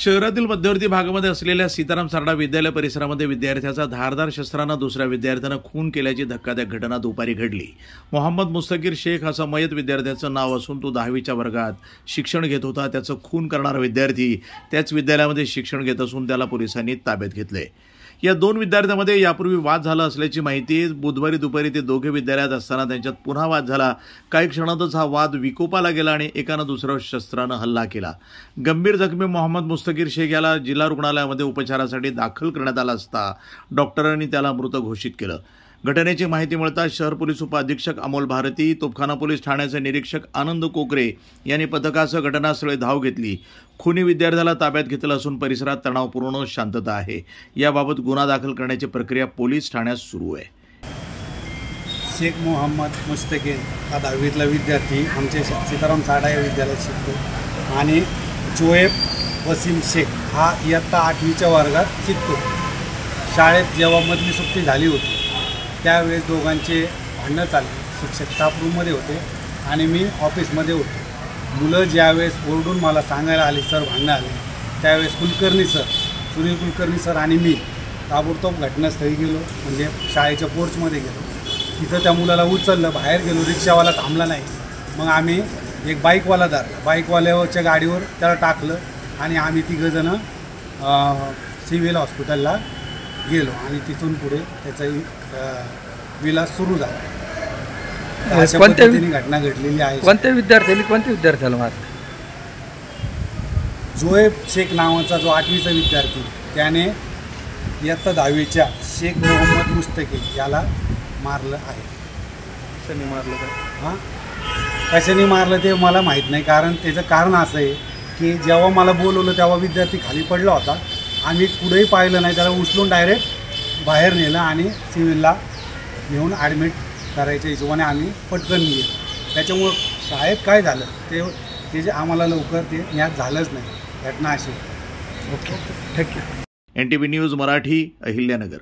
शहरातील मध्यवर्ती भागामध्ये असलेल्या सीताराम सारडा विद्यालय परिसरामध्ये विद्यार्थ्याचा धारदार शस्त्रानं दुसऱ्या विद्यार्थ्यानं खून केल्याची धक्कादायक घटना दुपारी घडली। मोहम्मद मुस्तकीर शेख असं मयत विद्यार्थ्याचं नाव असून तो 10वीच्या वर्गात शिक्षण घेत होता। त्याचं खून करणारा विद्यार्थी त्याच विद्यालयामध्ये शिक्षण घेत असून त्याला पोलिसांनी ताब्यात घेतले। या दोन विद्यार्थ्यांमध्ये यापूर्वी वाद झाला असल्याची माहिती। बुधवारी दुपारी ते दोघे विद्यालयात असताना त्यांच्यात पुन्हा वाद झाला। काही क्षणातच हा वाद विकोपाला गेला आणि एकानं दुसऱ्यावर शस्त्रानं हल्ला केला। गंभीर जखमी मोहम्मद मुस्तकीर शेख याला जिल्हा रुग्णालयामध्ये उपचारासाठी दाखल करण्यात आला असता डॉक्टरांनी त्याला मृत घोषित केलं। घटनेची माहिती मिळताच शहर पोलीस उपअधीक्षक अमोल भारती, तोफखाना पोलीस ठाण्याचे निरीक्षक आनंद कोकरे यांनी पथकासह घटनास्थळी धाव घेतली। खुनी विद्यार्थ्याला ताब्यात घेतलं असून परिसरात तणावपूर्ण शांतता आहे। याबाबत गुन्हा दाखल करण्याची प्रक्रिया पोलीस ठाण्यात सुरू आहे। शेख मोहम्मद मुस्तकीर हा 10वीतला विद्यार्थी आमचे सीताराम सारडा या विद्यालयात शिकतो आणि जोएब वसीम शेख हा इयत्ता 8वीच्या वर्गात शिकतो। शाळेत जेव्हा मधली सुट्टी झाली होती त्यावेळेस दोघांचे भांडणं चालले। शिक्षक स्टाफ रूममध्ये होते आणि मी ऑफिसमध्ये होतो। मुलं ज्यावेळेस ओरडून मला सांगायला आले सर भांडणं आले, त्यावेळेस सुनील कुलकर्णी सर आणि मी ताबडतोब घटनास्थळी गेलो, म्हणजे शाळेच्या पोर्चमध्ये गेलो। तिथं त्या मुलाला उचललं, बाहेर गेलो, रिक्षावाला थांबला नाही। मग आम्ही एक बाईकवाला धरला, बाईकवाल्याच्या गाडीवर त्याला टाकलं आणि आम्ही तिघंजणं सिव्हिल हॉस्पिटलला गेलो आणि तिथून पुढे त्याचा विलास सुरू झाला। अशा पद्धतीने घटना घडलेली आहे। कोणत्या विद्यार्थ्याला मारलं? जोएब शेख नावाचा जो 8वीचा विद्यार्थी त्याने इयत्ता 10वीच्या शेख मोहम्मद मुस्तकीर याला मारलं आहे। कशाने मारलं का? हां, कशाने मारलं ते मला माहीत नाही, कारण त्याचं कारण असं आहे की जेव्हा मला बोलवलं तेव्हा विद्यार्थी खाली पडला होता। आम्ही कुठेही पाहिलं नाही, त्याला उचलून डायरेक्ट बाहेर नेलं आणि सिव्हिलला नेऊन ॲडमिट करायच्या हिशोबाने आम्ही पटकन गेलो। त्याच्यामुळं शाळेत काय झालं ते जे आम्हाला लवकर ते ज्ञात झालंच नाही। घटना अशी। Okay, thank you. NTV news Marathi, Ahilyanagar.